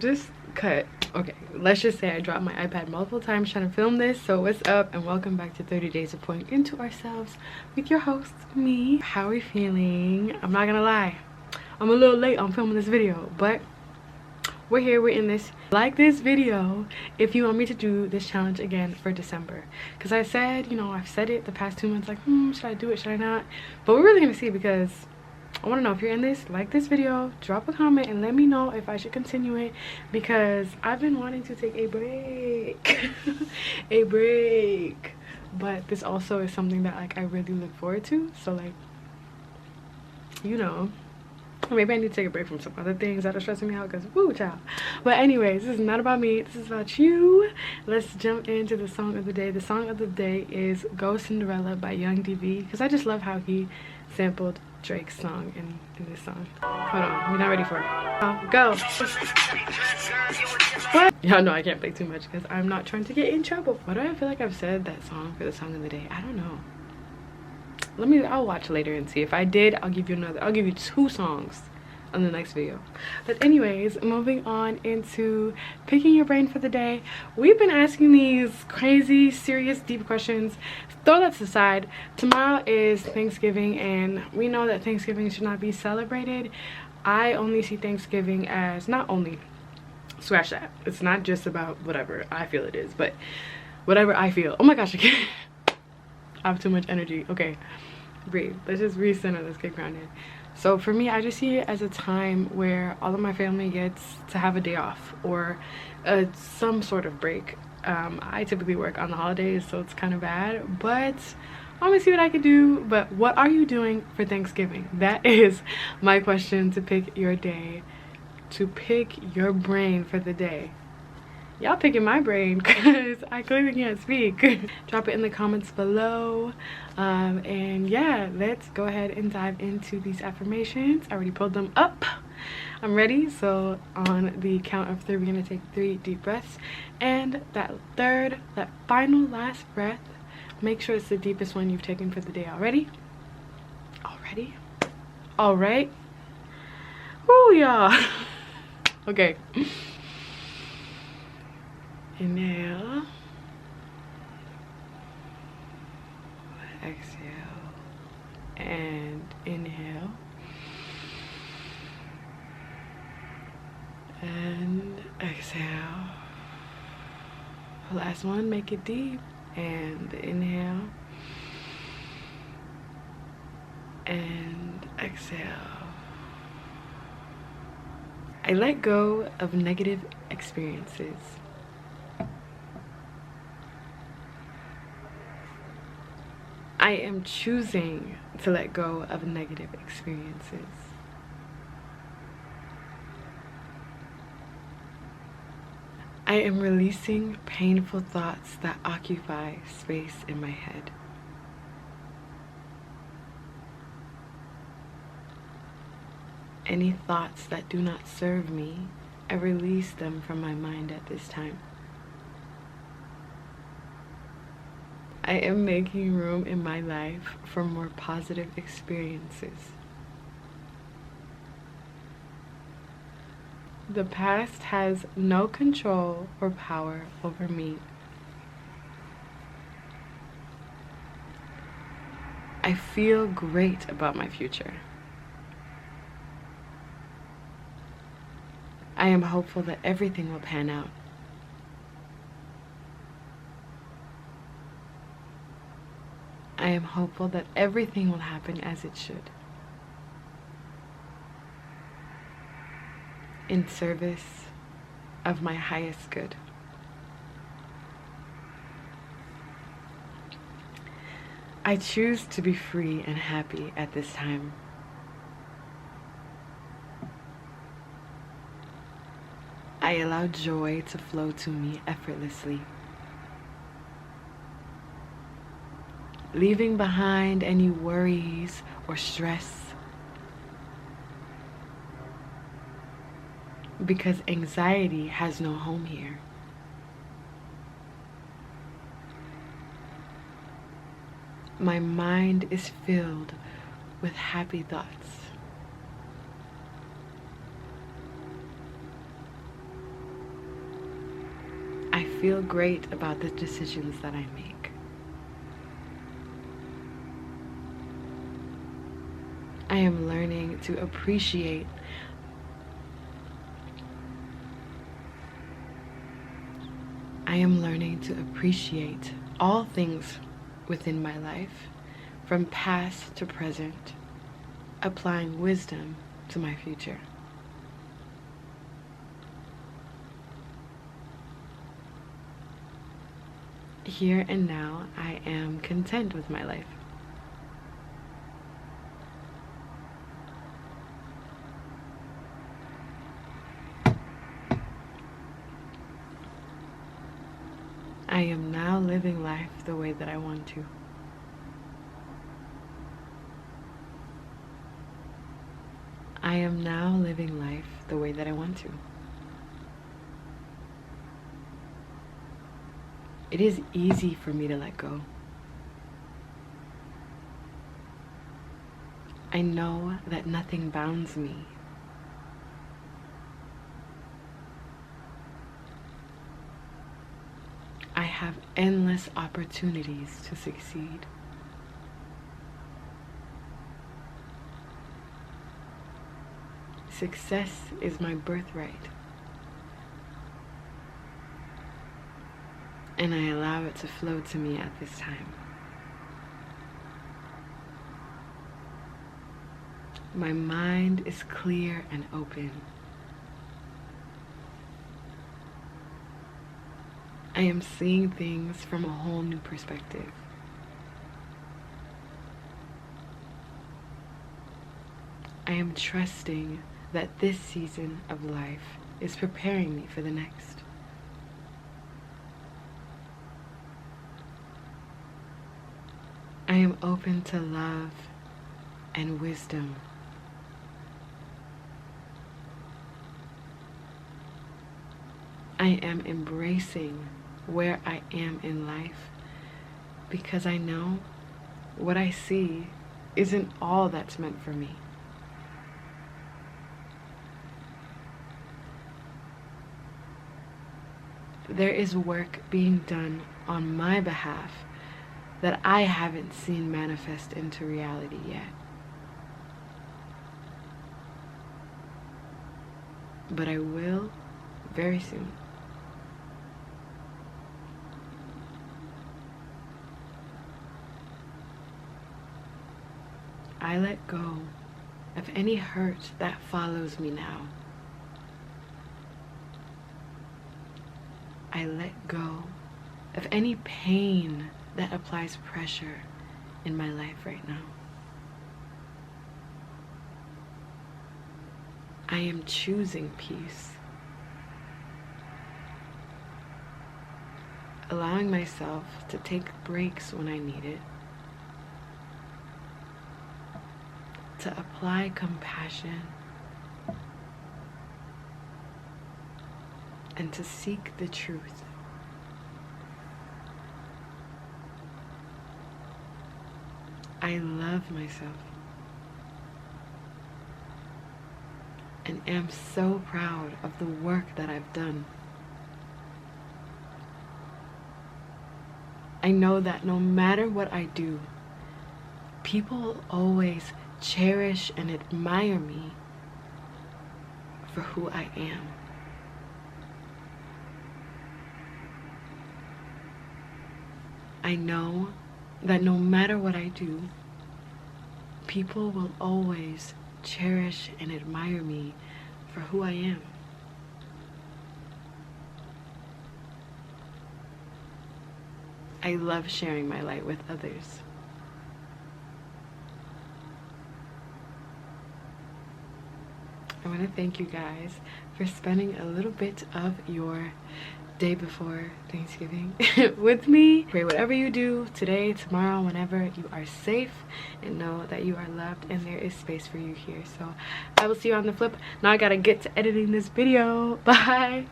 Just cut. Okay, let's just say I dropped my iPad multiple times trying to film this. So what's up and welcome back to 30 Days of Pouring Into Ourselves with your host, me. How are we feeling? I'm not gonna lie, I'm a little late on filming this video, but we're here, we're in this. Like this video if you want me to do this challenge again for December, because I said, you know, I've said it the past 2 months, like should I do it, should I not? But we're really gonna see, because I want to know if you're in this. Like this video, drop a comment and let me know if I should continue it, because I've been wanting to take a break a break, but this also is something that like I really look forward to. So like, you know, maybe I need to take a break from some other things that are stressing me out, because woo child. But anyways, this is not about me, this is about you. Let's jump into the song of the day. The song of the day is Go Cinderella by Young DV, because I just love how he sampled Drake's song in this song. Hold on, we're not ready for it. Oh, go. What? Y'all know I can't play too much because I'm not trying to get in trouble. Why do I feel like I've said that song for the song of the day? I don't know. I'll watch later and see. If I did, I'll give you 2 songs on the next video. But anyways, moving on into picking your brain for the day. We've been asking these crazy, serious, deep questions. Throw that to the side. Tomorrow is Thanksgiving, and we know that Thanksgiving should not be celebrated. I only see Thanksgiving as, not only, scratch that, it's not just about whatever I feel it is, but whatever I feel. Oh my gosh, I can't. I have too much energy. Okay, breathe. Let's just recenter. Let's get grounded. So for me, I just see it as a time where all of my family gets to have a day off, or some sort of break. I typically work on the holidays, so it's kind of bad, but I'm gonna see what I can do. But what are you doing for Thanksgiving? That is my question to pick your day, to pick your brain for the day. Y'all picking my brain because I clearly can't speak. Drop it in the comments below. And yeah, let's go ahead and dive into these affirmations. I already pulled them up. I'm ready. So on the count of 3, we're gonna take 3 deep breaths. And that final last breath, make sure it's the deepest one you've taken for the day already. Already? All right. Woo, y'all. Okay. Inhale, exhale, and inhale, and exhale. Last one, make it deep, and inhale, and exhale. I let go of negative experiences. I am choosing to let go of negative experiences. I am releasing painful thoughts that occupy space in my head. Any thoughts that do not serve me, I release them from my mind at this time. I am making room in my life for more positive experiences. The past has no control or power over me. I feel great about my future. I am hopeful that everything will pan out. I am hopeful that everything will happen as it should, in service of my highest good. I choose to be free and happy at this time. I allow joy to flow to me effortlessly, leaving behind any worries or stress, because anxiety has no home here. My mind is filled with happy thoughts. feel great about the decisions that I make. I am learning to appreciate all things within my life, from past to present, applying wisdom to my future. Here and now, I am content with my life. I am now living life the way that I want to. I am now living life the way that I want to. It is easy for me to let go. I know that nothing bounds me. I have endless opportunities to succeed. Success is my birthright, and I allow it to flow to me at this time. My mind is clear and open. I am seeing things from a whole new perspective. I am trusting that this season of life is preparing me for the next. I am open to love and wisdom. I am embracing where I am in life because I know what I see isn't all that's meant for me. There is work being done on my behalf that I haven't seen manifest into reality yet. But I will very soon. I let go of any hurt that follows me now. I let go of any pain that applies pressure in my life right now. I am choosing peace, allowing myself to take breaks when I need it, to apply compassion, and to seek the truth. I love myself and am so proud of the work that I've done. I know that no matter what I do, people will always cherish and admire me for who I am. I know that no matter what I do, people will always cherish and admire me for who I am. I love sharing my light with others. I want to thank you guys for spending a little bit of your day before Thanksgiving with me. Pray whatever you do today, tomorrow, whenever, you are safe and know that you are loved and there is space for you here. So I will see you on the flip. Now I gotta get to editing this video. Bye.